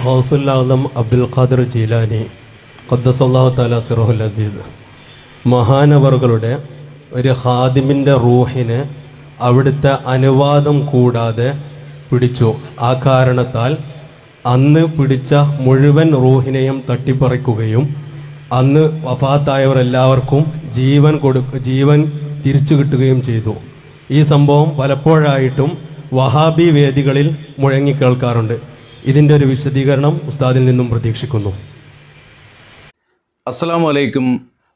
ഗൗസുൽ അബ്ദുൽ ഖാദിർ ജീലാനി ഖദ്ദസല്ലാഹു തആല സിറഹുൽ അസീസ് മഹാനവറുകളുടെ ഒരു ഖാദിമിൻ്റെ റൂഹിനെ അവിടുത്തെ അനുവാദം കൂടാതെ പിടിച്ചു. ആ കാരണത്താൽ അന്ന് പിടിച്ച മുഴുവൻ റൂഹിനെയും തട്ടിപ്പറിക്കുകയും അന്ന് വഫാത്തായവർ എല്ലാവർക്കും ജീവൻ തിരിച്ചു കിട്ടുകയും ചെയ്തു. ഈ സംഭവം പലപ്പോഴായിട്ടും വഹാബി വേദികളിൽ മുഴങ്ങിക്കേൾക്കാറുണ്ട്. ഇതിൻ്റെ ഒരു വിശദീകരണം ഉസ്താദിൽ നിന്നും പ്രതീക്ഷിക്കുന്നു. അസ്സലാമു അലൈക്കും.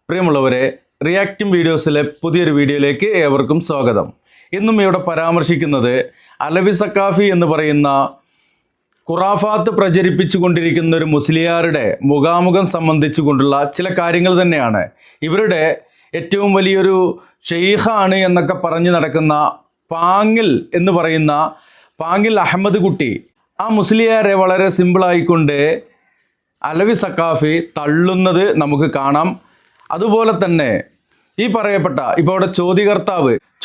പ്രിയമുള്ളവരെ, റിയാക്റ്റിംഗ് വീഡിയോസിലെ പുതിയൊരു വീഡിയോയിലേക്ക് ഏവർക്കും സ്വാഗതം. ഇന്നും ഇവിടെ പരാമർശിക്കുന്നത് അലവി സക്കാഫി എന്ന് പറയുന്ന ഖുറാഫാത്ത് പ്രചരിപ്പിച്ചു കൊണ്ടിരിക്കുന്ന ഒരു മുസ്ലിയാരുടെ മുഖാമുഖം സംബന്ധിച്ചു കൊണ്ടുള്ള ചില കാര്യങ്ങൾ തന്നെയാണ്. ഇവരുടെ ഏറ്റവും വലിയൊരു ഷെയ്ഖാണ് എന്നൊക്കെ പറഞ്ഞു നടക്കുന്ന പാങ്ങിൽ എന്ന് പറയുന്ന പാങ്ങിൽ അഹമ്മദ് കുട്ടി, ആ മുസ്ലിയാരെ വളരെ സിമ്പിളായിക്കൊണ്ട് അലവി സക്കാഫി തള്ളുന്നത് നമുക്ക് കാണാം. അതുപോലെ തന്നെ ഈ പറയപ്പെട്ട ഇപ്പോൾ അവിടെ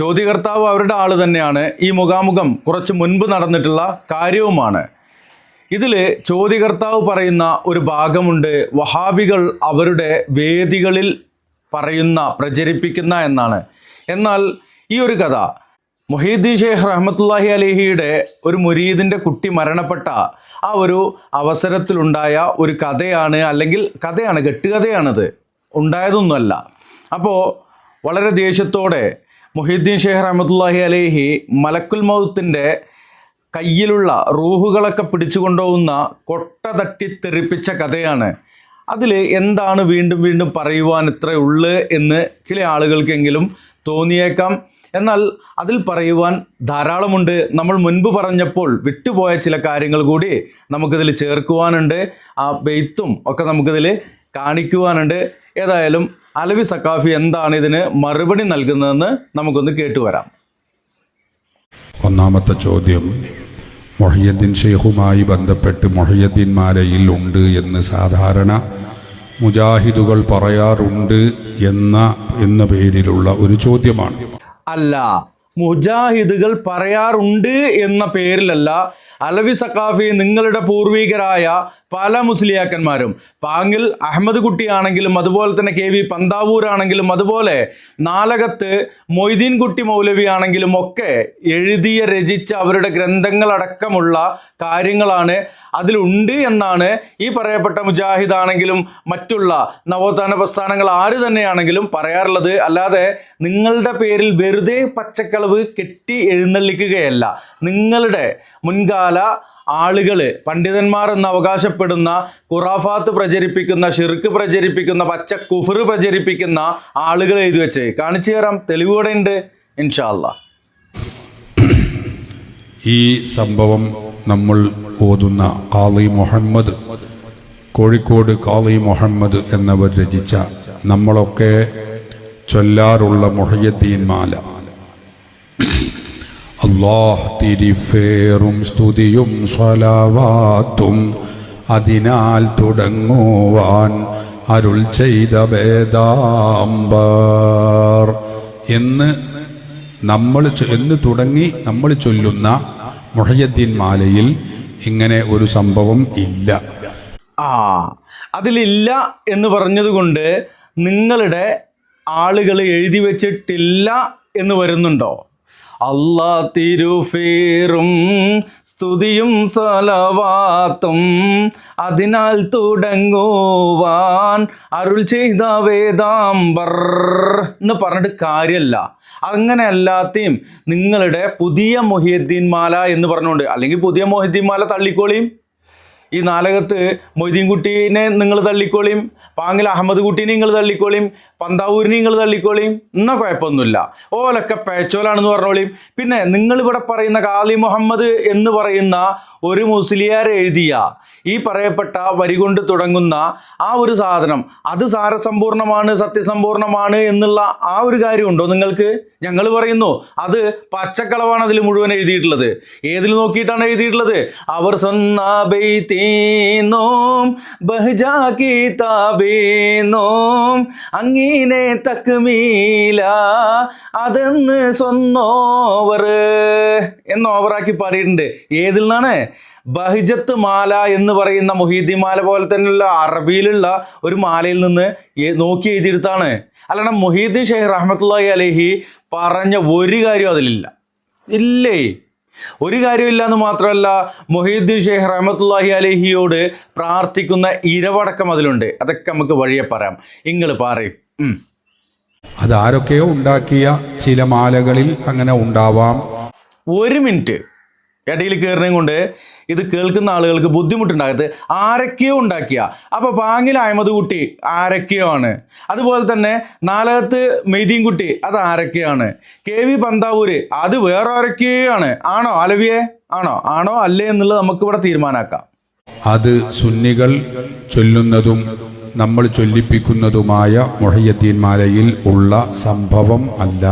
ചോദ്യകർത്താവ് അവരുടെ ആൾ തന്നെയാണ്. ഈ മുഖാമുഖം കുറച്ച് മുൻപ് നടന്നിട്ടുള്ള കാര്യവുമാണ്. ഇതിൽ ചോദ്യകർത്താവ് പറയുന്ന ഒരു ഭാഗമുണ്ട്, വഹാബികൾ അവരുടെ വേദികളിൽ പ്രചരിപ്പിക്കുന്ന എന്നാണ്. എന്നാൽ ഈ ഒരു കഥ മുഹീദ്ദീൻ ഷെയ്ഖ് റഹ്മത്തുള്ളാഹി അലൈഹിയുടെ ഒരു മുരീദിൻ്റെ കുട്ടി മരണപ്പെട്ട ആ ഒരു അവസരത്തിലുണ്ടായ ഒരു കഥയാണ്, അല്ലെങ്കിൽ കെട്ടുകഥയാണത്, ഉണ്ടായതൊന്നുമല്ല. അപ്പോൾ വളരെ ദേഷ്യത്തോടെ മുഹീദ്ദീൻ ഷെയ്ഖ് റഹ്മത്തുള്ളാഹി അലൈഹി മലക്കുൽ മൗത്തിൻ്റെ കയ്യിലുള്ള റൂഹുകളൊക്കെ പിടിച്ചു കൊണ്ടുപോകുന്ന കൊട്ട തട്ടിത്തെറിപ്പിച്ച കഥയാണ്. അതിൽ എന്താണ് വീണ്ടും വീണ്ടും പറയുവാൻ ഇത്രയുള്ളു എന്ന് ചില ആളുകൾക്കെങ്കിലും തോന്നിയേക്കാം. എന്നാൽ അതിൽ പറയുവാൻ ധാരാളമുണ്ട്. നമ്മൾ മുൻപ് പറഞ്ഞപ്പോൾ വിട്ടുപോയ ചില കാര്യങ്ങൾ കൂടി നമുക്കിതിൽ ചേർക്കുവാനുണ്ട്. ആ ബെയ്ത്തും ഒക്കെ നമുക്കിതിൽ കാണിക്കുവാനുണ്ട്. ഏതായാലും അലവി സക്കാഫി എന്താണ് ഇതിന് മറുപടി നൽകുന്നതെന്ന് നമുക്കൊന്ന് കേട്ടുവരാം. ഒന്നാമത്തെ ചോദ്യം, മുഹയ്യദ്ദീൻ ഷെയ്ഖുമായി ബന്ധപ്പെട്ട് മുഹയ്യദ്ദീൻ മാലയിൽ ഉണ്ട് എന്ന് സാധാരണ മുജാഹിദുകൾ പറയാറുണ്ട് എന്ന പേരിലുള്ള ഒരു ചോദ്യമാണ്. അല്ല, മുജാഹിദുകൾ പറയാറുണ്ട് എന്ന പേരിലല്ല. അലവി സക്കാഫി നിങ്ങളുടെ പൂർവികരായ പല മുസ്ലിയാക്കന്മാരും, പാങ്ങിൽ അഹമ്മദ് കുട്ടിയാണെങ്കിലും അതുപോലെ തന്നെ KV പന്താവൂരാണെങ്കിലും അതുപോലെ നാലകത്ത് മൊയ്തീൻ കുട്ടി മൗലവി ആണെങ്കിലും ഒക്കെ രചിച്ച അവരുടെ ഗ്രന്ഥങ്ങളടക്കമുള്ള കാര്യങ്ങളാണ് അതിലുണ്ട് എന്നാണ് ഈ പറയപ്പെട്ട മുജാഹിദാണെങ്കിലും മറ്റുള്ള നവോത്ഥാന പ്രസ്ഥാനങ്ങൾ ആര് തന്നെയാണെങ്കിലും പറയാറുള്ളത്. അല്ലാതെ നിങ്ങളുടെ പേരിൽ വെറുതെ പച്ചക്കളവ് കെട്ടി എഴുന്നള്ളിക്കുകയല്ല. നിങ്ങളുടെ മുൻകാല ആളുകൾ, പണ്ഡിതന്മാർ എന്ന് അവകാശപ്പെടുന്ന ഖുറാഫാത്ത് പ്രചരിപ്പിക്കുന്ന, ഷിർക്ക് പ്രചരിപ്പിക്കുന്ന, പച്ച കുഫർ പ്രചരിപ്പിക്കുന്ന ആളുകൾ എഴുതി വെച്ച് കാണിച്ചു തരാം. തെളിവോടെ ഉണ്ട് ഇൻഷാ അല്ലാഹ്. ഈ സംഭവം നമ്മൾ ഓതുന്ന ഖാളി മുഹമ്മദ്, കോഴിക്കോട് ഖാളി മുഹമ്മദ് എന്നവർ രചിച്ച, നമ്മളൊക്കെ ചൊല്ലാറുള്ള മുഹയ്യദ്ദീൻ മാല, അല്ലാഹ് തിരിഫേറും സ്തുതിയും സ്വലാവാത്തും അതിനാൽ തുടങ്ങുവാൻ അരുൾ ചെയ്ത വേദാംബർ എന്ന് തുടങ്ങി നമ്മൾ ചൊല്ലുന്ന മുഹയ്യദ്ദീൻ മാലയിൽ ഇങ്ങനെ ഒരു സംഭവം ഇല്ല. അതിലില്ല എന്ന് പറഞ്ഞതുകൊണ്ട് നിങ്ങളുടെ ആളുകൾ എഴുതി വെച്ചിട്ടില്ല എന്ന് വരുന്നുണ്ടോ? അല്ലാ തിരുഫേറും സ്തുതിയും സലവാത്തും അതിനാൽ തുടങ്ങുവാൻ അരുൾ ചെയ്ത വേദാംബർ എന്ന് പറഞ്ഞിട്ട് കാര്യമല്ല. അങ്ങനെ അല്ലാത്തയും നിങ്ങളുടെ പുതിയ മുഹ്യിദ്ദീൻ മാല എന്ന് പറഞ്ഞുകൊണ്ട്, അല്ലെങ്കിൽ പുതിയ മുഹ്യിദ്ദീൻ മാല തള്ളിക്കോളിയും, ഈ നാലകത്ത് മൊയ്തീൻ കുട്ടീനെ നിങ്ങൾ തള്ളിക്കോളിയും, പാങ്ങിൽ അഹമ്മദ് കുട്ടീനെ നിങ്ങൾ തള്ളിക്കോളിയും, പന്താവൂരിനെ നിങ്ങൾ തള്ളിക്കോളിയും, എന്നാൽ കുഴപ്പമൊന്നുമില്ല. ഓലൊക്കെ പേച്ചോലാണെന്ന് പറഞ്ഞോളിയും. പിന്നെ നിങ്ങളിവിടെ പറയുന്ന ഖാളി മുഹമ്മദ് എന്ന് പറയുന്ന ഒരു മുസ്ലിയാർ എഴുതിയ ഈ പറയപ്പെട്ട വരി കൊണ്ട് തുടങ്ങുന്ന ആ ഒരു സാധനം, അത് സാരസമ്പൂർണമാണ്, സത്യസമ്പൂർണമാണ് എന്നുള്ള ആ ഒരു കാര്യമുണ്ടോ നിങ്ങൾക്ക്? ഞങ്ങൾ പറയുന്നു അത് പച്ചക്കളവാണ് അതിൽ മുഴുവൻ എഴുതിയിട്ടുള്ളത്. ഏതിൽ നോക്കിയിട്ടാണ് എഴുതിയിട്ടുള്ളത്? അവർ സ്വന്ന ബൈത്തി സീനോം ബഹ്ജാ കിതാബേനോം അങ്ങനെ തക്മീല അതെന്ന് സ്വന്നോവർ എന്ന് ഓവറാക്കി പാടിയിട്ടുണ്ട്. ഏതിൽ നിന്നാണ്? ബഹിജത്ത് മാല എന്ന് പറയുന്ന മുഹീദ്ദീൻ മാല പോലെ തന്നെയുള്ള അറബിയിലുള്ള ഒരു മാലയിൽ നിന്ന് നോക്കി എഴുതിയെടുത്താണ്. അല്ലാണ്ട് മുഹീദ്ദീൻ ഷെയ്ഖ് റഹ്മത്തുള്ളാഹി അലൈഹി പറഞ്ഞ ഒരു കാര്യം അതിലില്ല. ഇല്ലേ, ഒരു കാര്യമില്ല എന്ന് മാത്രമല്ല, മുഹീദ്ദീൻ ഷെയ്ഖ് റഹ്മത്തുള്ളാഹി അലൈഹിയോട് പ്രാർത്ഥിക്കുന്ന ഇരവടക്കം അതിലുണ്ട്. അതൊക്കെ നമുക്ക് വഴിയെ പറയാം. നിങ്ങൾ പറയും. അതാരൊക്കെയോ ഉണ്ടാക്കിയ ചില മാലകളിൽ അങ്ങനെ ഉണ്ടാവാം. ഒരു മിനിറ്റ് ഇടയിൽ കയറുന്നതും കൊണ്ട് ഇത് കേൾക്കുന്ന ആളുകൾക്ക് ബുദ്ധിമുട്ടുണ്ടാകത്ത്. ആരൊക്കെയോ ഉണ്ടാക്കിയ, അപ്പോൾ പാങ്ങിൽ അഹമ്മദ് കുട്ടി ആരൊക്കെയോ ആണ്. അതുപോലെ തന്നെ നാലകത്ത് മെയ്തീൻ കുട്ടി അത് ആരൊക്കെയാണ്. KV പന്താവൂര് അത് വേറെ ആരൊക്കെയോ ആണ്. ആണോ അലവിയെ? ആണോ അല്ലേ എന്നുള്ളത് നമുക്കിവിടെ തീരുമാനാക്കാം. അത് സുന്നികൾ ചൊല്ലുന്നതും നമ്മൾ ചൊല്ലിപ്പിക്കുന്നതുമായ മുഹയ്യദ്ദീൻ മാലയിൽ ഉള്ള സംഭവം അല്ല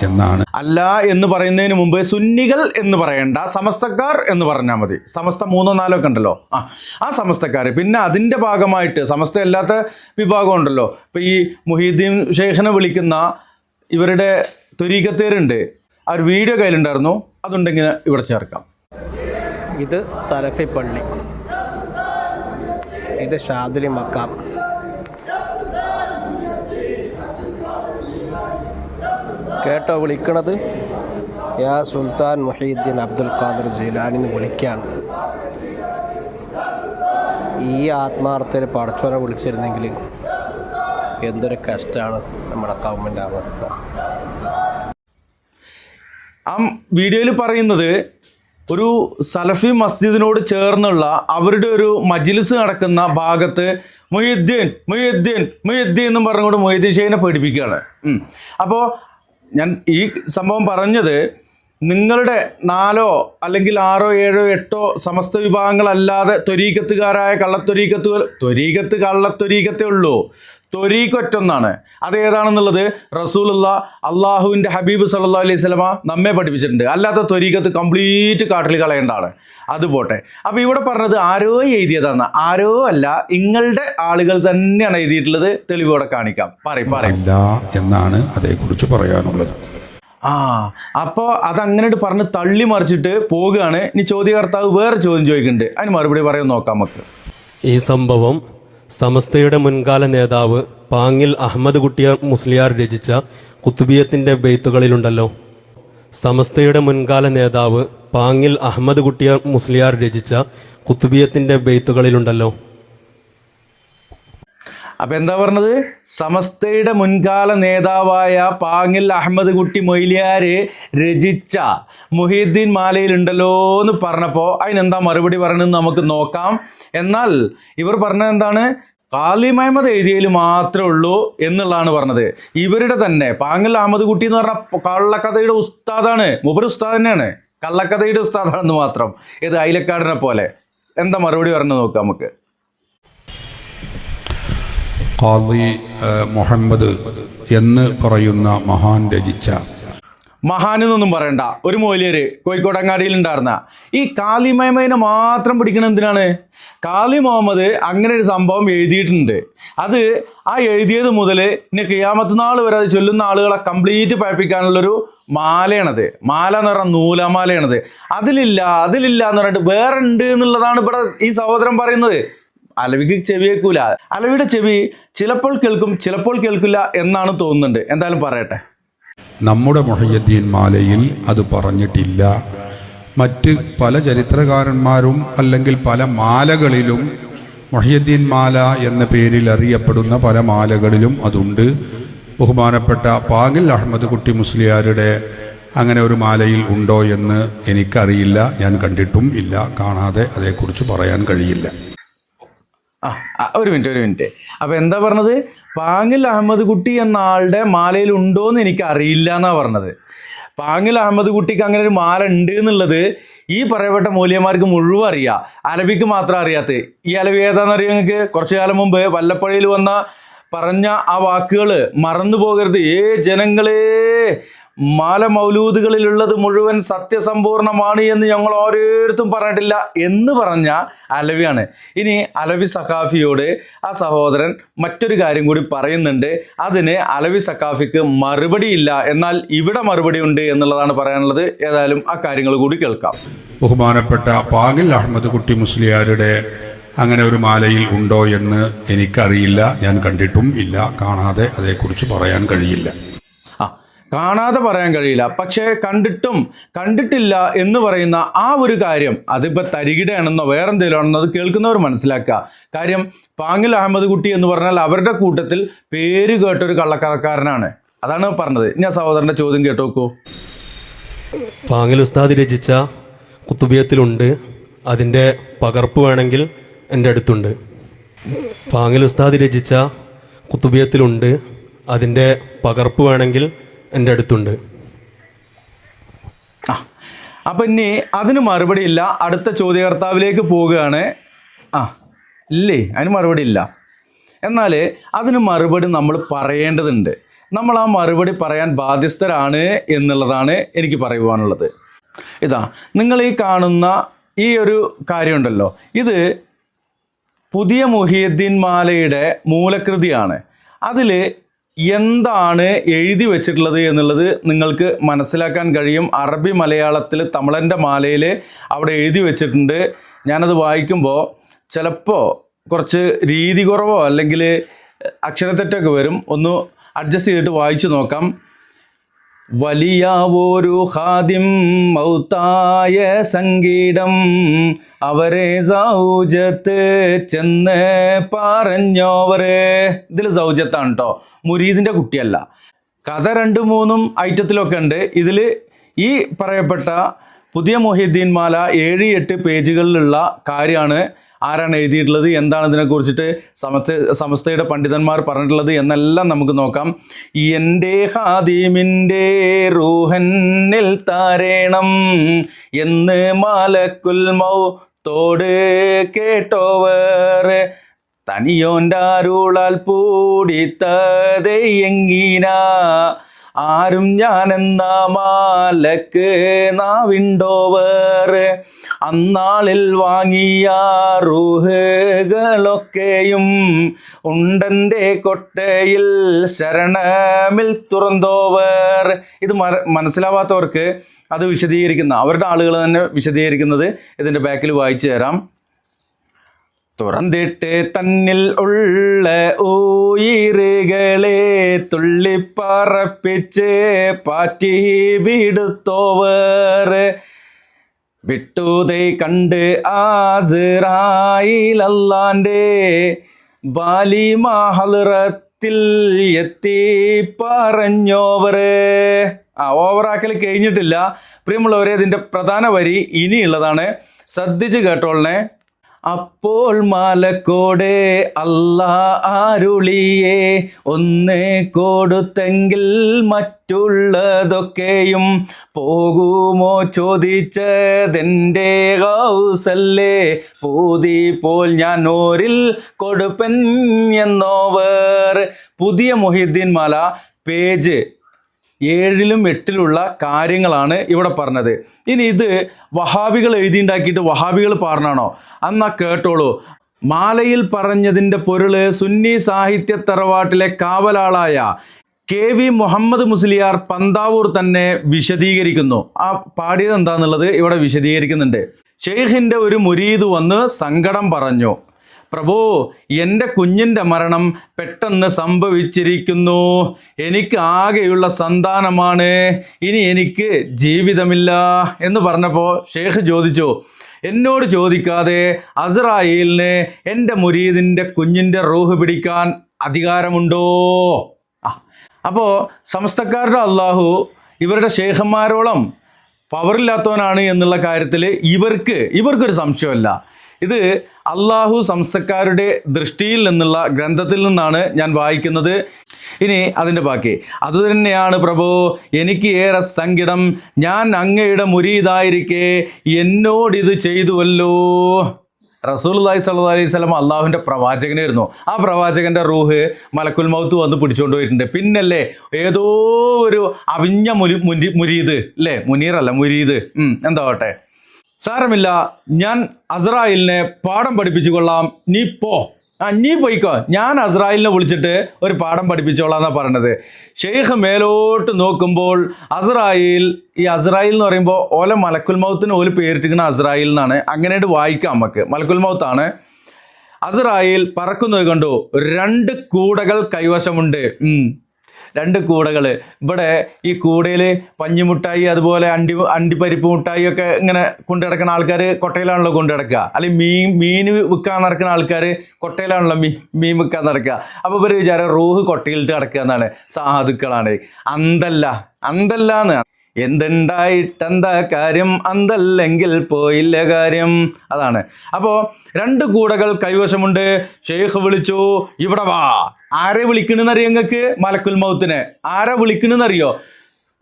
എന്നാണ്. അല്ല എന്ന് പറയുന്നതിന് മുമ്പ് സുന്നികൾ എന്ന് പറയണ്ട, സമസ്തക്കാർ എന്ന് പറഞ്ഞാൽ മതി. സമസ്ത 3 4 ഒക്കെ ഉണ്ടല്ലോ, ആ സമസ്തക്കാർ. പിന്നെ അതിൻ്റെ ഭാഗമായിട്ട് സമസ്ത അല്ലാത്ത വിഭാഗം ഉണ്ടല്ലോ. ഇപ്പോൾ ഈ മുഹീദ്ദീൻ ഷെയ്ഖിനെ വിളിക്കുന്ന ഇവരുടെ ത്വരീഖത്തേരുണ്ട്. ആ ഒരു വീഡിയോ കയ്യിലുണ്ടായിരുന്നു, അതുണ്ടെങ്കിൽ ഇവിടെ ചേർക്കാം. ഇത് സലഫി പള്ളി, ഇത് ഷാദുലി മക്കാം. കേട്ടോ വിളിക്കണത്? യാ സുൽത്താൻ മുഹീദ്ദീൻ അബ്ദുൽ ഖാദിർ ജീലാനി എന്ന് വിളിക്കുകയാണ്. ഈ ആത്മാർത്ഥയിൽ പടച്ചോനെ വിളിച്ചിരുന്നെങ്കിൽ എന്തൊരു കഷ്ടമാണ് നമ്മുടെ കൗമിൻ്റെ അവസ്ഥ. ആ വീഡിയോയിൽ പറയുന്നത് ഒരു സലഫി മസ്ജിദിനോട് ചേർന്നുള്ള അവരുടെ ഒരു മജ്ലിസ് നടക്കുന്ന ഭാഗത്ത് മുഹീദ്ദീൻ എന്നും പറഞ്ഞുകൊണ്ട് മുഹീദ്ദീൻ ഷെയ്ഖിനെ പേടിപ്പിക്കുകയാണ്. അപ്പോൾ ഞാൻ ഈ സംഭവം പറഞ്ഞത് നിങ്ങളുടെ 4 അല്ലെങ്കിൽ 6 7 8 സമസ്ത വിഭാഗങ്ങളല്ലാതെ ത്വരീഖത്തുകാരായ കള്ളത്വരീഖത്തേ ഉള്ളൂ. ത്വരീഖൊറ്റൊന്നാണ്. അതേതാണെന്നുള്ളത് റസൂലുള്ള അള്ളാഹുവിൻ്റെ ഹബീബ് സല്ലല്ലാഹു അലൈഹി വസല്ലമ നമ്മെ പഠിപ്പിച്ചിട്ടുണ്ട്. അല്ലാത്ത ത്വരീഖത്ത് കംപ്ലീറ്റ് കാട്ടിൽ കളയേണ്ടതാണ്. അതുപോട്ടെ. അപ്പോൾ ഇവിടെ പറഞ്ഞത് ആരോ എഴുതിയതാണ്, ആരോ അല്ല, നിങ്ങളുടെ ആളുകൾ തന്നെയാണ് എഴുതിയിട്ടുള്ളത്. തെളിവോടെ കാണിക്കാം. പറയില്ല എന്നാണ് അതേക്കുറിച്ച് പറയാനുള്ളത്. അപ്പോൾ അതങ്ങനെ പറഞ്ഞ് തള്ളി മറിച്ചിട്ട് പോവുകയാണ്. ഇനി ചോദ്യകർത്താവ് വേറെ ചോദ്യം ചോദിക്കുന്നുണ്ട്, അതിന് മറുപടി പറയാൻ നോക്കാം നമുക്ക്. ഈ സംഭവം സമസ്തയുടെ മുൻകാല നേതാവ് പാങ്ങിൽ അഹമ്മദ് കുട്ടിയ മുസ്ലിയാർ രചിച്ച കുത്തുബിയത്തിൻ്റെ ബെയ്ത്തുകളിലുണ്ടല്ലോ. സമസ്തയുടെ മുൻകാല നേതാവ് പാങ്ങിൽ അഹമ്മദ് കുട്ടിയ മുസ്ലിയാർ രചിച്ച കുത്തുബിയത്തിൻ്റെ ബെയ്ത്തുകളിലുണ്ടല്ലോ. അപ്പം എന്താ പറഞ്ഞത്? സമസ്തയുടെ മുൻകാല നേതാവായ പാങ്ങിൽ അഹമ്മദ് കുട്ടി മൊയ്ലിയാർ രചിച്ച മുഹീദ്ദീൻ മാലയിലുണ്ടല്ലോ എന്ന് പറഞ്ഞപ്പോൾ അതിനെന്താ മറുപടി പറയണമെന്ന് നമുക്ക് നോക്കാം. എന്നാൽ ഇവർ പറഞ്ഞത് എന്താണ്? ഖാലി മുഹമ്മദ് എഴുതിയതിൽ മാത്രമേ ഉള്ളൂ എന്നുള്ളതാണ് പറഞ്ഞത്. ഇവരുടെ തന്നെ പാങ്ങിൽ അഹമ്മദ് കുട്ടി എന്ന് പറഞ്ഞ കള്ളക്കഥയുടെ ഉസ്താദാണ്. മൂപ്പര് ഉസ്താദ് തന്നെയാണ്, കള്ളക്കഥയുടെ ഉസ്താദാണെന്ന് മാത്രം. ഇത് അയിലക്കാടിനെ പോലെ. എന്താ മറുപടി പറഞ്ഞു നോക്കാം നമുക്ക്. ഖാദി മുഹമ്മദ് എന്ന് പറയുന്ന മഹാൻ രചിച്ച, മഹാനെന്നൊന്നും പറയണ്ട, ഒരു മൗലിയര് കോഴിക്കോടങ്ങാടിയിൽ ഉണ്ടായിരുന്ന ഈ ഖാലി മുഹമ്മദിനെ മാത്രം പിടിക്കണം എന്തിനാണ്? ഖാലി മുഹമ്മദ് അങ്ങനെ ഒരു സംഭവം എഴുതിയിട്ടുണ്ട്. അത് ആ എഴുതിയത് മുതൽ ഇനി ഖിയാമത്ത് നാൾ വരെ അത് ചൊല്ലുന്ന ആളുകളെ കംപ്ലീറ്റ് പഴപ്പിക്കാനുള്ളൊരു മാലയാണത്. മാല എന്ന് പറഞ്ഞാൽ നൂലാമാലയാണത്. അതിലില്ല എന്ന് പറഞ്ഞിട്ട് വേറെ ഉണ്ട് എന്നുള്ളതാണ് ഇവിടെ ഈ സഹോദരൻ പറയുന്നത്. അലവിക്ക് ചെവി കേൾക്കൂല. അലവിയുടെ ചെവി ചിലപ്പോൾ കേൾക്കും, ചിലപ്പോൾ കേൾക്കില്ല എന്നാണ് തോന്നുന്നുണ്ട്. എന്തായാലും പറയട്ടെ. നമ്മുടെ മുഹയ്യദ്ദീൻ മാലയിൽ അത് പറഞ്ഞിട്ടില്ല. മറ്റ് പല ചരിത്രകാരന്മാരും അല്ലെങ്കിൽ പല മാലകളിലും മുഹയ്യദ്ദീൻ മാല എന്ന പേരിൽ അറിയപ്പെടുന്ന പല മാലകളിലും അതുണ്ട്. ബഹുമാനപ്പെട്ട പാങ്ങിൽ അഹമ്മദ് കുട്ടി മുസ്ലിയാരുടെ അങ്ങനെ ഒരു മാലയിൽ ഉണ്ടോ എന്ന് എനിക്കറിയില്ല. ഞാൻ കണ്ടിട്ടും ഇല്ല, കാണാതെ അതേക്കുറിച്ച് പറയാൻ കഴിയില്ല. ഒരു മിനിറ്റ്. അപ്പോൾ എന്താ പറഞ്ഞത്? പാങ്ങിൽ അഹമ്മദ് കുട്ടി എന്ന ആളുടെ മാലയിൽ ഉണ്ടോയെന്ന് എനിക്ക് അറിയില്ല എന്നാണ് പറഞ്ഞത്. പാങ്ങിൽ അഹമ്മദ് കുട്ടിക്ക് അങ്ങനെ ഒരു മാല ഉണ്ട് എന്നുള്ളത് ഈ പറയപ്പെട്ട മൂല്യന്മാർക്ക് മുഴുവൻ അറിയാം. അലവിക്ക് മാത്രം അറിയാത്തത്. ഈ അലവി ഏതാണെന്ന് അറിയാം നിങ്ങൾക്ക്? കുറച്ചു കാലം മുമ്പ് വല്ലപ്പുഴയിൽ വന്ന പറഞ്ഞ ആ വാക്കുകൾ മറന്നു പോകരുത്. ജനങ്ങളെ, മാല മൗലൂദുകളിലുള്ളത് മുഴുവൻ സത്യസമ്പൂർണമാണ് എന്ന് ഞങ്ങൾ ഓരോരുത്തരും പറഞ്ഞിട്ടില്ല എന്ന് പറഞ്ഞ അലവിയാണ്. ഇനി അലവി സഖാഫിയോട് ആ സഹോദരൻ മറ്റൊരു കാര്യം കൂടി പറയുന്നുണ്ട്. അതിന് അലവി സഖാഫിക്ക് മറുപടിയില്ല, എന്നാൽ ഇവിടെ മറുപടി ഉണ്ട് എന്നുള്ളതാണ് പറയാനുള്ളത്. ഏതായാലും ആ കാര്യങ്ങൾ കൂടി കേൾക്കാം. ബഹുമാനപ്പെട്ട പാങ്ങിൽ അഹമ്മദ് കുട്ടി മുസ്ലിയാരുടെ അങ്ങനെ ഒരു മാലയിൽ ഉണ്ടോ എന്ന് എനിക്കറിയില്ല, ഞാൻ കണ്ടിട്ടും ഇല്ല. കാണാതെ അതേക്കുറിച്ച് പറയാൻ കഴിയില്ല. കാണാതെ പറയാൻ കഴിയില്ല, പക്ഷേ കണ്ടിട്ടില്ല എന്ന് പറയുന്ന ആ ഒരു കാര്യം അതിപ്പോൾ തരികിടയാണെന്നോ വേറെന്തെങ്കിലും ആണെന്നോ അത് കേൾക്കുന്നവർ മനസ്സിലാക്കുക. കാര്യം പാങ്ങിൽ അഹമ്മദ് കുട്ടി എന്ന് പറഞ്ഞാൽ അവരുടെ കൂട്ടത്തിൽ പേര് കേട്ടൊരു കള്ളക്കടക്കാരനാണ്. അതാണ് പറഞ്ഞത്. ഞാൻ സഹോദരൻ്റെ ചോദ്യം കേട്ടു നോക്കൂ. പാങ്ങിൽ ഉസ്താദ് രചിച്ച കുത്തുബിയത്തിലുണ്ട്, അതിൻ്റെ പകർപ്പ് വേണമെങ്കിൽ എൻ്റെ അടുത്തുണ്ട്. പാങ്ങിൽ ഉസ്താദ് രചിച്ച കുത്തുബിയത്തിലുണ്ട്, അതിൻ്റെ പകർപ്പ് വേണമെങ്കിൽ എൻ്റെ അടുത്തുണ്ട്. അപ്പം ഇനി അതിന് മറുപടി ഇല്ല. അടുത്ത ചോദ്യകർത്താവിലേക്ക് പോവുകയാണ്. ഇല്ലേ, അതിന് മറുപടി ഇല്ല. എന്നാൽ അതിന് മറുപടി നമ്മൾ പറയേണ്ടതുണ്ട്. നമ്മൾ ആ മറുപടി പറയാൻ ബാധ്യസ്ഥരാണ് എന്നുള്ളതാണ് എനിക്ക് പറയുവാനുള്ളത്. നിങ്ങൾ ഈ കാണുന്ന ഈ ഒരു കാര്യമുണ്ടല്ലോ, ഇത് പുതിയ മുഹിയുദ്ദീൻ മാലയുടെ മൂലകൃതിയാണ്. അതിൽ എന്താണ് എഴുതി വച്ചിട്ടുള്ളത് എന്നുള്ളത് നിങ്ങൾക്ക് മനസ്സിലാക്കാൻ കഴിയും. അറബി മലയാളത്തിൽ തമിഴൻ്റെ മാലയിൽ അവിടെ എഴുതി വച്ചിട്ടുണ്ട്. ഞാനത് വായിക്കുമ്പോൾ ചിലപ്പോൾ കുറച്ച് രീതി കുറവോ അല്ലെങ്കിൽ അക്ഷരത്തെറ്റൊക്കെ വരും. ഒന്ന് അഡ്ജസ്റ്റ് ചെയ്തിട്ട് വായിച്ചു നോക്കാം. വലിയ ഒരു ഖാദിം മൗത്തായ സംഗീതം അവരെ സൗജത്ത് ചെന്ന് പറഞ്ഞോവരെ. ഇതിൽ സൗജത്താണ് കേട്ടോ, മുരീദിൻ്റെ കുട്ടിയല്ല. കഥ 2-3 ഐറ്റത്തിലൊക്കെ ഉണ്ട്. ഇതിൽ ഈ പറയപ്പെട്ട പുതിയ മുഹിയുദ്ദീൻ മാല 7-8 പേജുകളിലുള്ള കാര്യമാണ്. ആരാണ് എഴുതിയിട്ടുള്ളത്, എന്താണ് ഇതിനെക്കുറിച്ചിട്ട് സമസ്തയുടെ പണ്ഡിതന്മാർ പറഞ്ഞിട്ടുള്ളത് എന്നെല്ലാം നമുക്ക് നോക്കാം. എൻ്റെ ഹാദിമിൻ്റെ റൂഹന്നിൽ താരേണം എന്ന് മാലക്കുൽ മൗത്തോട് കേട്ടോവർ തനിയോൻ്റെ അരുളാൽ പൂടിത്തതെയങ്ങീന ആരും ഞാനെന്ന മാലക്ക് നാവിണ്ടോവർ അന്നാളിൽ വാങ്ങിയ റൂഹുകളൊക്കെയും ഉണ്ടൻ്റെ കൊട്ടയിൽ ശരണമിൽ തുറന്തോവർ. ഇത് മനസ്സിലാവാത്തവർക്ക് അത് അവരുടെ ആളുകൾ തന്നെ വിശദീകരിക്കുന്നത് ഇതിൻ്റെ ബാക്കിൽ വായിച്ചു തരാം. തുറന്നിട്ട് തന്നിൽ ഉള്ള ഉയിറുകളെ തുള്ളിപ്പറപ്പിച്ച് പാറ്റി വിടുത്തോവർ വിട്ടുതൈ കണ്ട് ആസിറായിലല്ലാൻ്റെ ബാലിമഹലറത്തിൽ എത്തി പറഞ്ഞോവർ. ഓവറാക്കൽ കഴിഞ്ഞിട്ടില്ല പ്രിയമുള്ളവരെ. ഇതിൻ്റെ പ്രധാന വരി ഇനിയുള്ളതാണ്, ശ്രദ്ധിച്ച് കേട്ടോളണേ. അപ്പോൾ മാലക്കോടെ അല്ലാ അരുളിയെ ഒന്ന് കൊടുത്തെങ്കിൽ മറ്റുള്ളതൊക്കെയും പോകുമോ ചോദിച്ചതെൻ്റെ ഹൗസല്ലേ പൂതി പോൽ ഞാൻ ഓരിൽ കൊടുപ്പൻ എന്നോവർ. പുതിയ മുഹിയുദ്ദീൻ മാല പേജ് 7-8 കാര്യങ്ങളാണ് ഇവിടെ പറഞ്ഞത്. ഇനി ഇത് വഹാബികൾ എഴുതിയുണ്ടാക്കിയിട്ട് വഹാബികൾ പറഞ്ഞാണോ? എന്നാ കേട്ടോളൂ. മാലയിൽ പറഞ്ഞതിൻ്റെ പൊരുള് സുന്നി സാഹിത്യ തറവാട്ടിലെ കാവലാളായ KV മുഹമ്മദ് മുസ്ലിയാർ പന്താവൂർ തന്നെ വിശദീകരിക്കുന്നു. ആ പാടിയത് എന്താണെന്നുള്ളത് ഇവിടെ വിശദീകരിക്കുന്നുണ്ട്. ഷെയ്ഖിൻ്റെ ഒരു മുരീദ് വന്ന് സങ്കടം പറഞ്ഞു. പ്രഭു, എൻ്റെ കുഞ്ഞിൻ്റെ മരണം പെട്ടെന്ന് സംഭവിച്ചിരിക്കുന്നു. എനിക്ക് ആകെയുള്ള സന്താനമാണ്, ഇനി എനിക്ക് ജീവിതമില്ല എന്ന് പറഞ്ഞപ്പോൾ ഷെയ്ഖ് ചോദിച്ചു, എന്നോട് ചോദിക്കാതെ അസ്രായേലിന് എൻ്റെ മുരീദിൻ്റെ കുഞ്ഞിൻ്റെ റൂഹ് പിടിക്കാൻ അധികാരമുണ്ടോ? അപ്പോൾ സമസ്തക്കാരുടെ അള്ളാഹു ഇവരുടെ ഷെയ്ഖന്മാരോളം പവറില്ലാത്തവനാണ് എന്നുള്ള കാര്യത്തിൽ ഇവർക്കൊരു സംശയമല്ല. ഇത് അള്ളാഹു സംസ്ഥക്കാരുടെ ദൃഷ്ടിയിൽ നിന്നുള്ള ഗ്രന്ഥത്തിൽ നിന്നാണ് ഞാൻ വായിക്കുന്നത്. ഇനി അതിൻ്റെ ബാക്കി. അതുതന്നെയാണ് പ്രഭു, എനിക്ക് ഏറെ സങ്കടം. ഞാൻ അങ്ങയുടെ മുരീദായിരിക്കെ എന്നോടിത് ചെയ്തുവല്ലോ. റസൂലുള്ളാഹി സ്വല്ലല്ലാഹു അലൈഹി വസല്ലം അള്ളാഹുവിൻ്റെ പ്രവാചകനായിരുന്നു. ആ പ്രവാചകൻ്റെ റൂഹ് മലക്കുൽ മൗത്ത് വന്ന് പിടിച്ചുകൊണ്ട് പോയിട്ടുണ്ട്. പിന്നല്ലേ ഏതോ ഒരു അവിഞ്ഞ മുരീദ് അല്ലേ, മുനീറല്ല മുരീദ്, എന്താവട്ടെ സാരമില്ല, ഞാൻ അസ്രായിലിനെ പാഠം പഠിപ്പിച്ചു കൊള്ളാം, നീ പോ, നീ പോയിക്കോ, ഞാൻ അസ്രായിലിനെ വിളിച്ചിട്ട് ഒരു പാഠം പഠിപ്പിച്ചോളാം എന്നാണ് പറയണത്. ഷെയ്ഖ് മേലോട്ട് നോക്കുമ്പോൾ അസ്രായിൽ, ഈ അസ്രായിൽ എന്ന് പറയുമ്പോൾ ഓല മലക്കുൽ മൗത്തിന് ഓല് പേരിട്ടിരിക്കുന്ന അസ്രായിൽ എന്നാണ്, അങ്ങനെയായിട്ട് വായിക്കാം നമുക്ക്. മലക്കുൽ മൗത്താണ്. അസ്രായിൽ പറക്കുന്നത് കണ്ടു. 2 കൂടകൾ കൈവശമുണ്ട്. 2 കൂടകൾ. ഇവിടെ ഈ കൂടയിൽ പഞ്ഞിമുട്ടായി അതുപോലെ അണ്ടിപ്പരിപ്പ് മുട്ടായി ഒക്കെ ഇങ്ങനെ കൊണ്ടു കിടക്കുന്ന ആൾക്കാർ കൊട്ടയിലാണല്ലോ കൊണ്ടു കിടക്കുക. അല്ലെങ്കിൽ മീൻ വിൽക്കാൻ നടക്കുന്ന ആൾക്കാർ കൊട്ടയിലാണല്ലോ മീൻ വിൽക്കാൻ നടക്കുക. അപ്പോൾ ഇവർ വിചാരം റൂഹ് കൊട്ടയിലിട്ട് കിടക്കുക എന്നാണ്. സാധുക്കളാണ്. അന്തല്ലാന്ന്. എന്തുണ്ടായിട്ടെന്താ കാര്യം, അന്തല്ലെങ്കിൽ പോയില്ല കാര്യം. അതാണ്. അപ്പോൾ 2 കൂടകൾ കൈവശമുണ്ട്. ഷെയ്ഖ് വിളിച്ചു, ഇവിടെ വാ. ആരെ വിളിക്കണെന്നറിയോ നിങ്ങൾക്ക്? മലക്കുൽ മൗത്തിനെ. ആരെ വിളിക്കണെന്നറിയോ?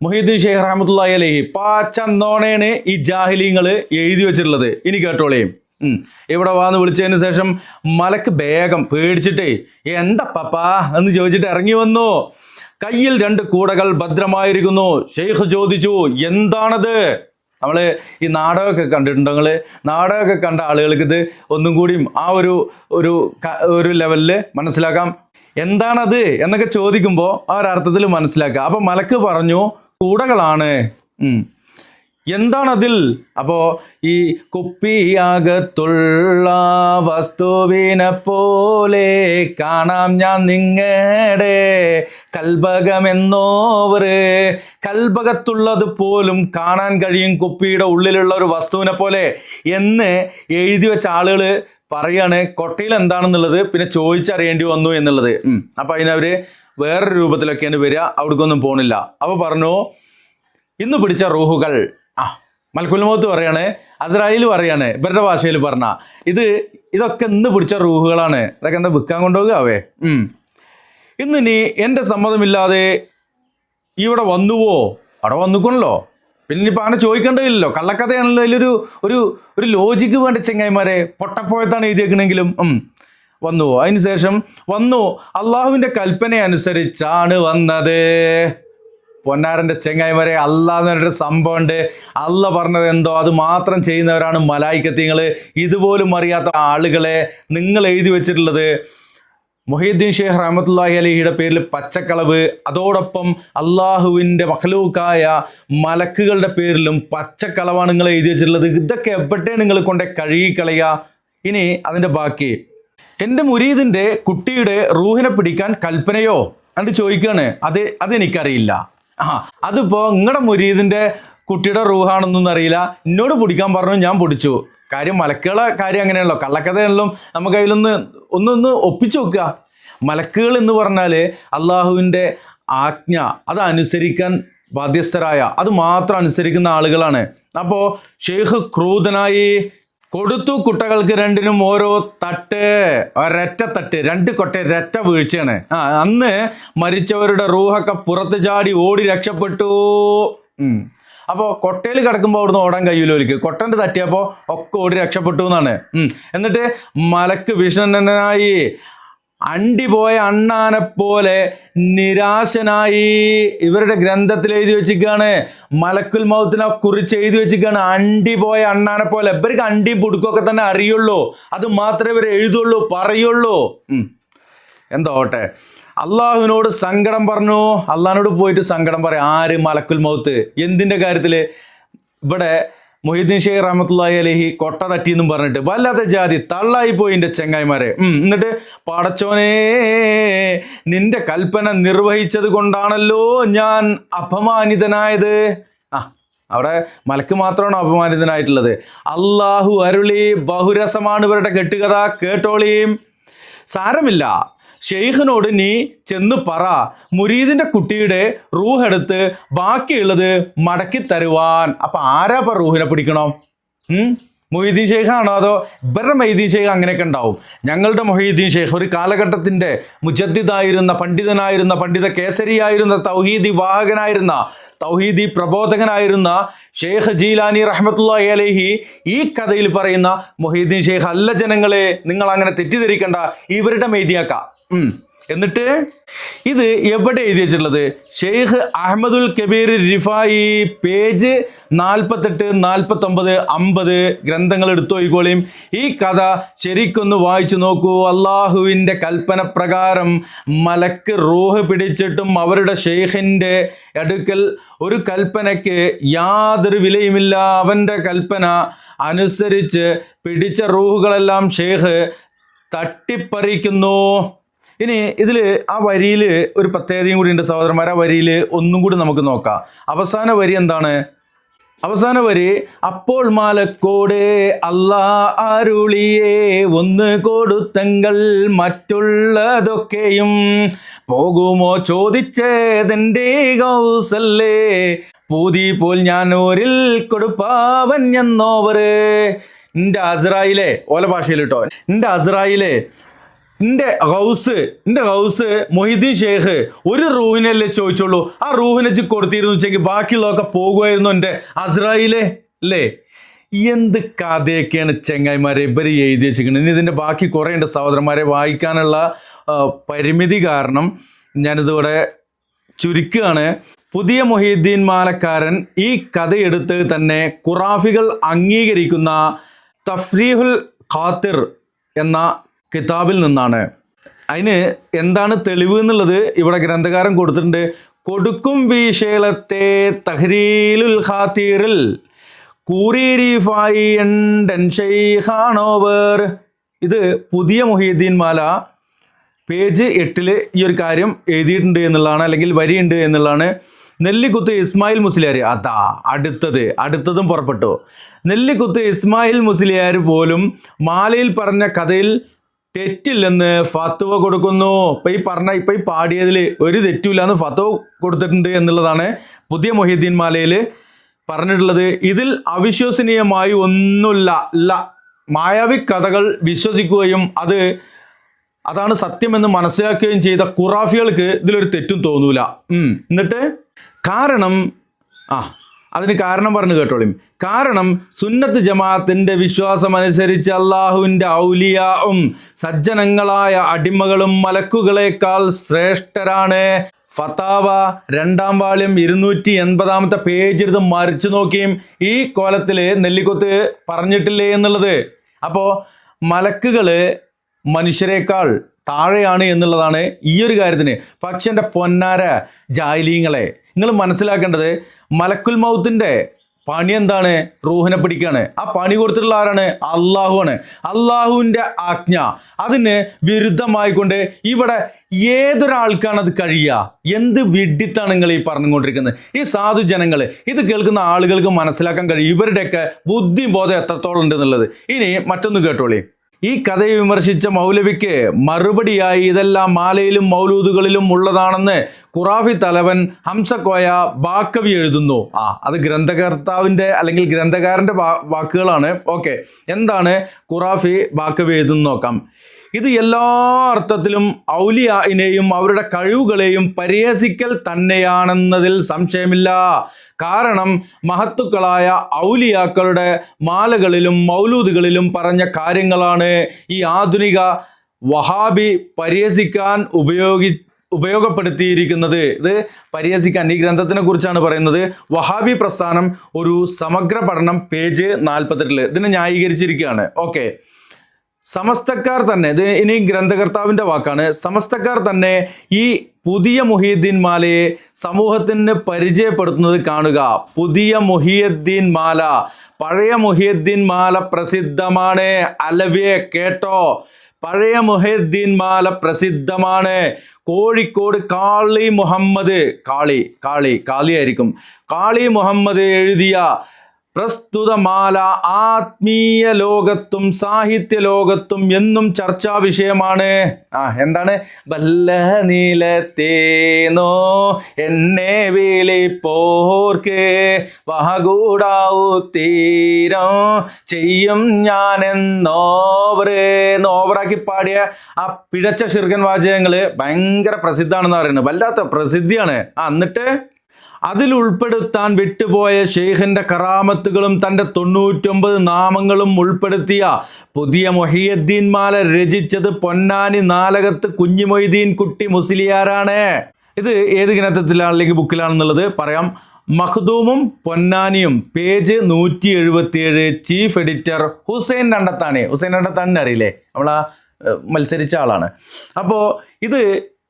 മുഹീദ്ദീൻ ഷെയ്ഖ് റഹ്മത്തുള്ളാഹി അലൈഹി പാച്ചന്നോണേണ് ഈ ജാഹിലീങ്ങൾ എഴുതി വെച്ചിട്ടുള്ളത്. ഇനി കേട്ടോളേയും. ഇവിടെ വാന്ന് വിളിച്ചതിന് ശേഷം മലക്ക് വേഗം പേടിച്ചിട്ടേ എന്താ പപ്പാ എന്ന് ചോദിച്ചിട്ട് ഇറങ്ങി വന്നു. കയ്യിൽ 2 കൂടകൾ ഭദ്രമായിരിക്കുന്നു. ഷെയ്ഖ് ചോദിച്ചു, എന്താണത്? നമ്മൾ ഈ നാടകമൊക്കെ കണ്ടിട്ടുണ്ടോ നിങ്ങൾ? നാടകമൊക്കെ കണ്ട ആളുകൾക്ക് ഇത് ഒന്നും കൂടിയും ആ ഒരു ലെവലിൽ മനസ്സിലാക്കാം. എന്താണത് എന്നൊക്കെ ചോദിക്കുമ്പോൾ ആ ഒരർത്ഥത്തിൽ മനസ്സിലാക്കുക. അപ്പം മലക്ക് പറഞ്ഞു, കൂടകളാണ്. എന്താണതിൽ? അപ്പോൾ ഈ കുപ്പിയകത്തുള്ള വസ്തുവിനെ പോലെ കാണാം ഞാൻ നിങ്ങളുടെ കൽബകമെന്നോവര്. കൽബകത്തുള്ളത് പോലും കാണാൻ കഴിയും കുപ്പിയുടെ ഉള്ളിലുള്ള ഒരു വസ്തുവിനെ പോലെ എന്ന് എഴുതി വെച്ച ആളുകൾ പറയാണ്. കൊട്ടയിൽ എന്താണെന്നുള്ളത് പിന്നെ ചോദിച്ചറിയേണ്ടി വന്നു എന്നുള്ളത്. അപ്പം അതിനവർ വേറൊരു രൂപത്തിലൊക്കെയാണ് വരിക. അവിടേക്കൊന്നും പോണില്ല. അപ്പോൾ പറഞ്ഞു, ഇന്ന് പിടിച്ച റൂഹുകൾ. മലക്കുൽ മൗത്ത് പറയാണ്, അസ്രായിൽ പറയാണ്, ഇവരുടെ ഭാഷയിൽ പറഞ്ഞ ഇതൊക്കെ ഇന്ന് പിടിച്ച റൂഹുകളാണ്. ഇതൊക്കെ എന്താ വിൽക്കാൻ കൊണ്ടുപോകാവേ? ഇന്ന് നീ എൻ്റെ സമ്മതമില്ലാതെ ഇവിടെ വന്നുവോ? അവിടെ വന്നിക്കണല്ലോ. പിന്നെ ഇനിയിപ്പോൾ അങ്ങനെ ചോദിക്കേണ്ടതില്ലല്ലോ. കള്ളക്കഥയാണല്ലോ. അതിലൊരു ഒരു ലോജിക്ക് വേണ്ട ചെങ്ങായിമാരെ. പൊട്ടപ്പോയത്താണ് എഴുതിയേക്കണെങ്കിലും വന്നുവോ? അതിന് ശേഷം വന്നു, അള്ളാഹുവിൻ്റെ കൽപ്പന അനുസരിച്ചാണ് വന്നത്. പൊന്നാരൻ്റെ ചെങ്ങായിമാരെ, അള്ളാഹ് എന്ന് പറഞ്ഞൊരു സംഭവമുണ്ട്. അള്ളാഹ് പറഞ്ഞത് എന്തോ അത് മാത്രം ചെയ്യുന്നവരാണ് മലായിക്കത്തീങ്ങൾ. ഇതുപോലും അറിയാത്ത ആളുകളെ നിങ്ങൾ എഴുതി വെച്ചിട്ടുള്ളത്. മുഹീദ്ദീൻ ഷെയ്ഖ് റഹ്മത്തുള്ളാഹി അലൈഹിയുടെ പേരിൽ പച്ചക്കളവ്, അതോടൊപ്പം അള്ളാഹുവിൻ്റെ മഖ്ലൂക്കായ മലക്കുകളുടെ പേരിലും പച്ചക്കളവാണ് നിങ്ങൾ എഴുതി വെച്ചിട്ടുള്ളത്. ഇതൊക്കെ എവിടെ നിങ്ങൾ കൊണ്ടേ കഴുകിക്കളയുക. ഇനി അതിൻ്റെ ബാക്കി, എൻ്റെ മുരീദിൻ്റെ കുട്ടിയുടെ റൂഹിനെ പിടിക്കാൻ കൽപ്പനയോ എന്ന് ചോദിക്കുകയാണ്. അതെനിക്കറിയില്ല. അതിപ്പോൾ നിങ്ങളുടെ മുരീദിൻ്റെ കുട്ടിയുടെ റൂഹാണെന്നൊന്നും അറിയില്ല. എന്നോട് പിടിക്കാൻ പറഞ്ഞു, ഞാൻ പിടിച്ചു. കാര്യം മലക്കുകളെ കാര്യം അങ്ങനെയാണല്ലോ. കള്ളക്കഥയാണല്ലോ. നമുക്ക് അതിലൊന്ന് ഒപ്പിച്ചു നോക്കുക. മലക്കുകൾ എന്ന് പറഞ്ഞാൽ അള്ളാഹുവിൻ്റെ ആജ്ഞ അത് അനുസരിക്കാൻ ബാധ്യസ്ഥരായ, അത് മാത്രം അനുസരിക്കുന്ന ആളുകളാണ്. അപ്പോൾ ഷെയ്ഖ് ക്രൂധനായി കൊടുത്തു. കുട്ടകൾക്ക് 2നും ഓരോ തട്ട്, ഒരൊറ്റ തട്ട്, 2 കൊട്ട ഒരൊറ്റ വീഴ്ചയാണ്. അന്ന് മരിച്ചവരുടെ റൂഹൊക്കെ പുറത്ത് ചാടി ഓടി രക്ഷപ്പെട്ടു. അപ്പോൾ കൊട്ടയിൽ കിടക്കുമ്പോൾ അവിടുന്ന് ഓടാൻ കഴിയില്ല. ഒലിക്ക് കൊട്ടൻ്റെ തട്ടിയപ്പോൾ ഒക്കെ ഓടി രക്ഷപ്പെട്ടു എന്നാണ്. എന്നിട്ട് മലക്ക് വിഷണ്ണനായി അണ്ടിപോയ അണ്ണാനെ പോലെ നിരാശനായി. ഇവരുടെ ഗ്രന്ഥത്തിൽ എഴുതി വെച്ചിരിക്കുകയാണ്, മലക്കുൽ മൗത്തിനെ കുറിച്ച് എഴുതി വെച്ചിരിക്കുകയാണ്, അണ്ടിപോയ അണ്ണാനെ പോലെ. ഇവർക്ക് അണ്ടിയും പുടുക്കൊക്കെ തന്നെ അറിയുള്ളൂ. അത് മാത്രമേ ഇവർ എഴുതുള്ളൂ, പറയുള്ളൂ. എന്തോട്ടെ, അള്ളാഹുവിനോട് സങ്കടം പറഞ്ഞു. അള്ളാഹിനോട് പോയിട്ട് സങ്കടം പറയാം. ആര്? മലക്കുൽ മൗത്ത്. എന്തിൻ്റെ കാര്യത്തിൽ? ഇവിടെ മുഹീദ്ദീൻ ഷെയ്ഖ് റഹ്മത്തുള്ളാഹി അലൈഹി കൊട്ട തട്ടിയെന്നും പറഞ്ഞിട്ട് വല്ലാത്ത ജാതി തള്ളായിപ്പോയി എൻ്റെ ചെങ്ങായിമാരെ. എന്നിട്ട് പടച്ചോനെ, നിന്റെ കൽപ്പന നിർവഹിച്ചത് കൊണ്ടാണല്ലോ ഞാൻ അപമാനിതനായത്. അവിടെ മലക്ക് മാത്രമാണ് അപമാനിതനായിട്ടുള്ളത്. അള്ളാഹു അരുളി, ബഹുരസമാണ് ഇവരുടെ കെട്ടുകഥ, കേട്ടോളിയും. സാരമില്ല, ഷെയ്ഖിനോട് നീ ചെന്ന് പറ, മുരീദിൻ്റെ കുട്ടിയുടെ റൂഹെടുത്ത് ബാക്കിയുള്ളത് മടക്കി തരുവാൻ. അപ്പം ആരാ ഇപ്പം റൂഹിനെ പിടിക്കണം? മൊഹീദ്ദീൻ ഷെയ്ഖാണോ അതോ ഇവരുടെ മൊഹീദ്ദീൻ ഷെയ്ഖ് അങ്ങനെയൊക്കെ ഉണ്ടാവും. ഞങ്ങളുടെ മൊഹീദ്ദീൻ ഷെയ്ഖ് ഒരു കാലഘട്ടത്തിൻ്റെ മുജദ്ദിദായിരുന്ന, പണ്ഡിതനായിരുന്ന, പണ്ഡിത കേസരിയായിരുന്ന, തൗഹീദി വാഹകനായിരുന്ന, തൗഹീദി പ്രബോധകനായിരുന്ന ഷെയ്ഖ് ജീലാനി റഹ്മത്തുള്ളാഹി അലൈഹി ഈ കഥയിൽ പറയുന്ന മൊഹീദ്ദീൻ ഷെയ്ഖ് അല്ല ജനങ്ങളെ, നിങ്ങൾ അങ്ങനെ തെറ്റിദ്ധരിക്കണ്ട, ഇവരുടെ മെയ്ദിയാക്ക. എന്നിട്ട് ഇത് എവിടെ എഴുതി വെച്ചിട്ടുള്ളത്? ഷെയ്ഖ് അഹമ്മദുൽ കബീർ റിഫായി പേജ് 48, 49, 50 ഗ്രന്ഥങ്ങൾ എടുത്തു നോക്കിക്കോളിയും. ഈ കഥ ശരിക്കൊന്ന് വായിച്ചു നോക്കൂ. അള്ളാഹുവിൻ്റെ കൽപ്പന പ്രകാരം മലക്ക് റൂഹ് പിടിച്ചിട്ടും അവരുടെ ഷെയ്ഖിൻ്റെ അടുക്കൽ ഒരു കൽപ്പനയ്ക്ക് യാതൊരു വിലയുമില്ല. അവൻ്റെ കൽപ്പന അനുസരിച്ച് പിടിച്ച റൂഹുകളെല്ലാം ഷെയ്ഖ് തട്ടിപ്പറിക്കുന്നു. ഇനി ഇതിൽ ആ വരിയിൽ ഒരു പ്രത്യേകതയും കൂടി ഉണ്ട് സഹോദരന്മാർ. ആ വരിയിൽ ഒന്നും കൂടി നമുക്ക് നോക്കാം. അവസാന വരി എന്താണ്? അവസാന വരി, അപ്പോൾ മാലക്കോട് അല്ലാ അരുളിയേ ഒന്ന് കൊടുത്തങ്ങൾ മറ്റുള്ളതൊക്കെയും പോകുമോ ചോദിച്ചതെൻ്റെ കൗസല്ലേ പൂതി പോൽ ഞാൻ ഓരിൽ കൊടുപ്പാവൻ എന്നോവർ. എൻ്റെ അസ്രായിലെ ഓല ഭാഷയിൽ കേട്ടോ, എൻ്റെ അസ്രായിലെ എൻ്റെ ഹൗസ് മൊഹീദ്ദീൻ ഷെയ്ഖ് ഒരു റൂഹിനല്ലേ ചോദിച്ചോളൂ, ആ റൂഹിനെ കൊടുത്തിരുന്നു വെച്ചെങ്കിൽ ബാക്കിയുള്ളതൊക്കെ പോകുമായിരുന്നു എൻ്റെ അസ്രായിലെ അല്ലേ. എന്ത് കഥയൊക്കെയാണ് ചെങ്ങായിമാരെ ഇവർ എഴുതി വെച്ചിരിക്കുന്നത്. ഇനി ഇതിൻ്റെ ബാക്കി കുറേ ഉണ്ട് സഹോദരന്മാരെ, വായിക്കാനുള്ള പരിമിതി കാരണം ഞാനിതിവിടെ ചുരുക്കുകയാണ്. പുതിയ മൊഹീദ്ദീൻ മാലക്കാരൻ ഈ കഥയെടുത്ത് തന്നെ ഖുറാഫികൾ അംഗീകരിക്കുന്ന തഫ്രീഹുൽ ഖാത്തിർ എന്ന കിതാബിൽ നിന്നാണ്. അതിന് എന്താണ് തെളിവ് എന്നുള്ളത് ഇവിടെ ഗ്രന്ഥകാരൻ കൊടുത്തിട്ടുണ്ട്. കൊടുക്കും വിഷയത്തെ തഹ്രീലുൽ ഖാത്തിറിൽ കൂറിരിഫായി ഷെയ്ഖാണോവർ. ഇത് പുതിയ മൊഹീദ്ദീൻ മാല പേജ് 8 ഈ ഒരു കാര്യം എഴുതിയിട്ടുണ്ട് എന്നുള്ളതാണ്, അല്ലെങ്കിൽ വരിയുണ്ട് എന്നുള്ളതാണ്. നെല്ലിക്കുത്ത് ഇസ്മായിൽ മുസ്ലിയാർ, അതാ അടുത്തതും പുറപ്പെട്ടു. നെല്ലിക്കുത്ത് ഇസ്മായിൽ മുസ്ലിയാർ പോലും മാലയിൽ പറഞ്ഞ കഥയിൽ തെറ്റില്ലെന്ന് ഫത്വ കൊടുക്കുന്നു. ഇപ്പം ഈ പാടിയതിൽ ഒരു തെറ്റുമില്ല എന്ന് ഫത്വ കൊടുത്തിട്ടുണ്ട് എന്നുള്ളതാണ് പുതിയ മൊഹീദ്ദീൻ മാലയിൽ പറഞ്ഞിട്ടുള്ളത്. ഇതിൽ അവിശ്വസനീയമായി ഒന്നുമില്ല. മായാവി കഥകൾ വിശ്വസിക്കുകയും അതാണ് സത്യമെന്ന് മനസ്സിലാക്കുകയും ചെയ്ത ഖുറാഫികൾക്ക് ഇതിലൊരു തെറ്റും തോന്നൂല. എന്നിട്ട് അതിന് കാരണം പറഞ്ഞു കേട്ടോളിയും. കാരണം സുന്നത്ത് ജമാഅത്തിൻ്റെ വിശ്വാസമനുസരിച്ച് അള്ളാഹുവിൻ്റെ ഔലിയാവും സജ്ജനങ്ങളായ അടിമകളും മലക്കുകളെക്കാൾ ശ്രേഷ്ഠരാണ്. ഫത്താവ 2-ാം വാള്യം 280 പേജ് എടുത്ത് മറിച്ചു നോക്കിയും ഈ കോലത്തിൽ നെല്ലിക്കൊത്ത് പറഞ്ഞിട്ടില്ലേ എന്നുള്ളത്. അപ്പോൾ മലക്കുകൾ മനുഷ്യരെക്കാൾ താഴെയാണ് എന്നുള്ളതാണ് ഈ ഒരു കാര്യത്തിന്. പക്ഷെ എൻ്റെ പൊന്നാര ജാഹിലീങ്ങളെ, നിങ്ങൾ മനസ്സിലാക്കേണ്ടത് മലക്കുൽ മൗത്തിൻ്റെ പണി എന്താണ്? റൂഹിനെ പിടിക്കുകയാണ്. ആ പണി കൊടുത്തിട്ടുള്ള ആരാണ്? അള്ളാഹുവാണ്. അള്ളാഹുവിൻ്റെ ആജ്ഞ അതിന് വിരുദ്ധമായിക്കൊണ്ട് ഇവിടെ ഏതൊരാൾക്കാണ് അത് കഴിയുക? എന്ത് വിഡ്ഢിത്താണ് നിങ്ങൾ ഈ പറഞ്ഞുകൊണ്ടിരിക്കുന്നത്? ഈ സാധു ജനങ്ങൾ, ഇത് കേൾക്കുന്ന ആളുകൾക്ക് മനസ്സിലാക്കാൻ കഴിയും ഇവരുടെയൊക്കെ ബുദ്ധിയും ബോധം എത്രത്തോളം ഉണ്ട് എന്നുള്ളത്. ഇനി മറ്റൊന്ന് കേട്ടോളി. ഈ കഥയെ വിമർശിച്ച മൗലവിക്ക് മറുപടിയായി ഇതെല്ലാം മാലയിലും മൗലൂദുകളിലും ഉള്ളതാണെന്ന് ഖുറാഫി തലവൻ ഹംസക്കോയ ബാക്കവി എഴുതുന്നു. അത് ഗ്രന്ഥകർത്താവിൻ്റെ അല്ലെങ്കിൽ ഗ്രന്ഥകാരൻ്റെ വാക്കുകളാണ്. ഓക്കെ, എന്താണ് ഖുറാഫി ബാക്കവി എഴുതുന്നു നോക്കാം. ഇത് എല്ലാ അർത്ഥത്തിലും ഔലിയായിനെയും അവരുടെ കഴിവുകളെയും പരിഹസിക്കൽ തന്നെയാണെന്നതിൽ സംശയമില്ല. കാരണം മഹത്തുക്കളായ ഔലിയാക്കളുടെ മാലകളിലും മൗലൂദുകളിലും പറഞ്ഞ കാര്യങ്ങളാണ് ഈ ആധുനിക വഹാബി പരിഹസിക്കാൻ ഉപയോഗപ്പെടുത്തിയിരിക്കുന്നത്. ഇത് പരിഹസിക്കാൻ ഈ ഗ്രന്ഥത്തിനെ കുറിച്ചാണ് പറയുന്നത്. വഹാബി പ്രസ്ഥാനം ഒരു സമഗ്ര പഠനം പേജ് 48 ഇതിനെ ന്യായീകരിച്ചിരിക്കുകയാണ്. ഓക്കെ, സമസ്തക്കാർ തന്നെ, ഇത് ഇനി ഗ്രന്ഥകർത്താവിൻ്റെ വാക്കാണ്, സമസ്തക്കാർ തന്നെ ഈ പുതിയ മുഹീദ്ദീൻ മാലയെ സമൂഹത്തിന് പരിചയപ്പെടുത്തുന്നത് കാണുക. പുതിയ മുഹീദ്ദീൻ മാല, പഴയ മുഹീദ്ദീൻ മാല പ്രസിദ്ധമാണ്. അലവിയെ കേട്ടോ, പഴയ മുഹീദ്ദീൻ മാല പ്രസിദ്ധമാണ്. കോഴിക്കോട് കാളി മുഹമ്മദ്, കാളി ആയിരിക്കും, കാളി മുഹമ്മദ് എഴുതിയ പ്രസ്തുത മാല ആത്മീയ ലോകത്തും സാഹിത്യ ലോകത്തും എന്നും ചർച്ചാ വിഷയമാണ്. എന്താണ്? വല്ല നീലത്തേനോ എന്നെ വിളിപ്പോർക്ക് വഹകൂടാവൂ തീരം ചെയ്യും ഞാനെന്നോവറാക്കി പാടിയ ആ പിഴച്ച ശിർക്കൻ വാചകങ്ങള് ഭയങ്കര പ്രസിദ്ധമാണെന്ന് പറയുന്നത്. വല്ലാത്ത പ്രസിദ്ധിയാണ്. എന്നിട്ട് അതിൽ ഉൾപ്പെടുത്താൻ വിട്ടുപോയ ഷെയ്ഖിന്റെ കറാമത്തുകളും തൻ്റെ 99 നാമങ്ങളും ഉൾപ്പെടുത്തിയ പുതിയ മൊഹിയുദ്ദീൻ മാല രചിച്ചത് പൊന്നാനി നാലകത്ത് കുഞ്ഞിമൊയ്തീൻ കുട്ടി മുസ്ലിയാരാണ്. ഇത് ഏത് ഗ്രന്ഥത്തിലാണെങ്കിൽ ബുക്കിലാണെന്നുള്ളത് പറയാം. മഖ്ദൂമും പൊന്നാനിയും, page 177, chief editor Hussain Randathani. Hussain രണ്ടത്താണിനെ അറിയില്ലേ? നമ്മളാ മത്സരിച്ച ആളാണ്. അപ്പോൾ ഇത്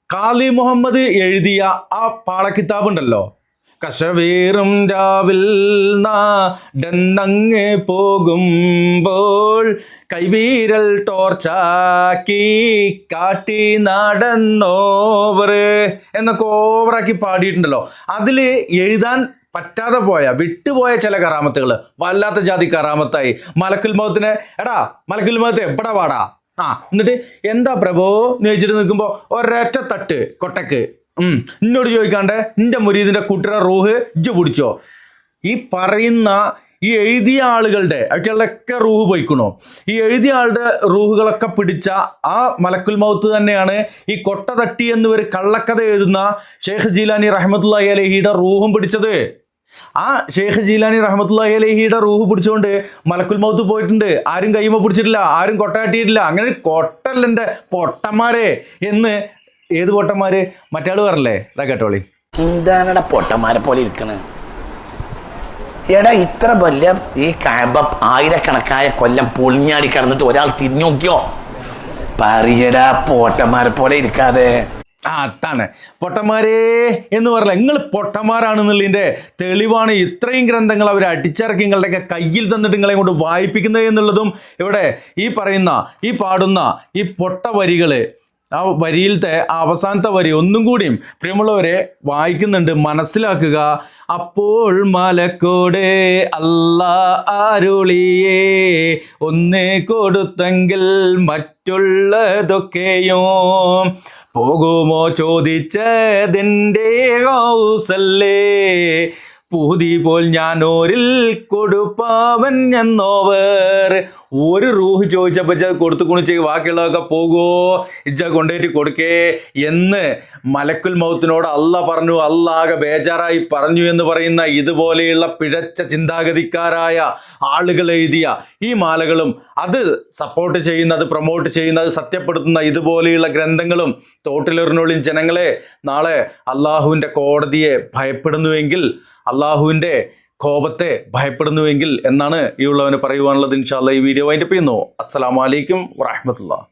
ഖാലി മുഹമ്മദ് എഴുതിയ ആ പാളക്കിതാബ് ഉണ്ടല്ലോ, കശവേറും രാവിൽ നാടന്നങ്ങ് പോകുമ്പോൾ കൈവീരൽ ടോർച്ചാക്കി കാട്ടി നടന്നോവർ എന്നൊക്കെ ഓവറാക്കി പാടിയിട്ടുണ്ടല്ലോ. അതിൽ എഴുതാൻ പറ്റാതെ വിട്ടുപോയ ചില കറാമത്തുകൾ വല്ലാത്ത ജാതി കറാമത്തായി. മലക്കുൽ മൗത്തിനെ എടാ മലക്കുൽ മൗത്ത് എവിടെ വാടാ എന്നിട്ട് എന്താ പ്രഭോ എന്ന് ചോദിച്ചിട്ട് നിൽക്കുമ്പോൾ ഒരൊറ്റ തട്ട് കൊട്ടക്ക് എന്നോട് ചോദിക്കാണ്ട് നിന്റെ മുരീദിന്റെ കൂട്ടരെ റൂഹ് ഇജ്ജ് പിടിച്ചോ. ഈ പറയുന്ന ഈ എഴുതിയ ആളുകളുടെ അവർക്കുള്ളൊക്കെ റൂഹ് പോയിക്കണോ? ഈ എഴുതിയ ആളുടെ റൂഹുകളൊക്കെ പിടിച്ച ആ മലക്കുൽ മൗത്ത് തന്നെയാണ് ഈ കൊട്ട തട്ടി എന്നൊരു കള്ളക്കഥ എഴുതുന്ന ഷെയ്ഖ് ജീലാനി റഹ്മത്തുള്ളാഹി അലൈഹിയുടെ റൂഹും പിടിച്ചത്. ആ ഷെയ്ഖ് ജീലാനി റഹ്മത്തുള്ളാഹി അലൈഹിയുടെ റൂഹ് പിടിച്ചുകൊണ്ട് മലക്കുൽ മൗത്ത് പോയിട്ടുണ്ട്. ആരും കൈമ പിടിച്ചിട്ടില്ല, ആരും കൊട്ട കട്ടിയിട്ടില്ല. അങ്ങനെ കൊട്ടല്ലെൻ്റെ പൊട്ടന്മാരെ എന്ന്. ഏത് പൊട്ടന്മാര്? മറ്റാള് പറഞ്ഞല്ലേ, ഇതാ കേട്ടോളി. എന്താണടാ പൊട്ടന്മാരെ പോലെ ഇരിക്കണത്? എടാ ഇത്ര വലിയ ഈ കഅബ ആയിരക്കണക്കായ കൊല്ലം പൊളിഞ്ഞാടി കിടന്നിട്ട് ഒരാൾ തിരിഞ്ഞു നോക്കിയോ? പറയടാ പൊട്ടന്മാരെ പോലെ ഇരിക്കാതെ. അതാണ് പൊട്ടന്മാരേ എന്ന് പറയില്ല. നിങ്ങൾ പൊട്ടന്മാരാണെന്നുള്ളതിൻ്റെ തെളിവാണ് ഇത്രയും ഗ്രന്ഥങ്ങൾ അവർ അടിച്ചിറക്കി നിങ്ങളുടെയൊക്കെ കയ്യിൽ തന്നിട്ട് നിങ്ങളെ കൊണ്ട് വായിപ്പിക്കുന്നത് എന്നുള്ളതും ഇവിടെ ഈ പറയുന്ന ഈ പാടുന്ന ഈ പൊട്ട വരികൾ, ആ വരിയിലത്തെ ആ അവസാനത്തെ വരി ഒന്നും കൂടിയും പ്രിയമുള്ളവരെ വായിക്കുന്നുണ്ട്, മനസ്സിലാക്കുക. അപ്പോൾ മലക്കോട് അല്ലാ അരുളിയേ ഒന്ന് കൊടുത്തെങ്കിൽ മറ്റുള്ളതൊക്കെയോ പോകുമോ ചോദിച്ചതിൻ്റെ ഹൗസല്ലേ പൂതി പോൽ ഞാൻ ഓരിൽ കൊടുപ്പാവൻ എന്നോവർ. ഒരു റൂഹ് ചോദിച്ചപ്പോൾ ഇജ്ജ കൊടുത്തു കുണിച്ച് ബാക്കിയുള്ളതൊക്കെ പോകുമോ, ഇജ്ജ കൊണ്ടേറ്റി കൊടുക്കേ എന്ന് മലക്കുൽ മൗത്തിനോട് അല്ലാഹ് പറഞ്ഞു. അല്ലാഹ് ബേജാറായി പറഞ്ഞു എന്ന് പറയുന്ന ഇതുപോലെയുള്ള പിഴച്ച ചിന്താഗതിക്കാരായ ആളുകൾ എഴുതിയ ഈ മാലകളും അത് സപ്പോർട്ട് ചെയ്യുന്നത്, പ്രൊമോട്ട് ചെയ്യുന്നത്, സത്യപ്പെടുത്തുന്ന ഇതുപോലെയുള്ള ഗ്രന്ഥങ്ങളും തോട്ടിലെറിഞ്ഞോളിൻ ജനങ്ങളെ. നാളെ അള്ളാഹുവിൻ്റെ കോടതിയെ ഭയപ്പെടുന്നുവെങ്കിൽ, അള്ളാഹുവിൻ്റെ കോപത്തെ ഭയപ്പെടുന്നുവെങ്കിൽ എന്നാണ് ഈ ഉള്ളവന് പറയുവാനുള്ളത്. ഇൻഷാ അല്ലാഹ് ഈ വീഡിയോ വൈൻഡപ്പ് ചെയ്യുന്നു. അസ്സലാമു അലൈക്കും വറഹ്മത്തുള്ളാഹി.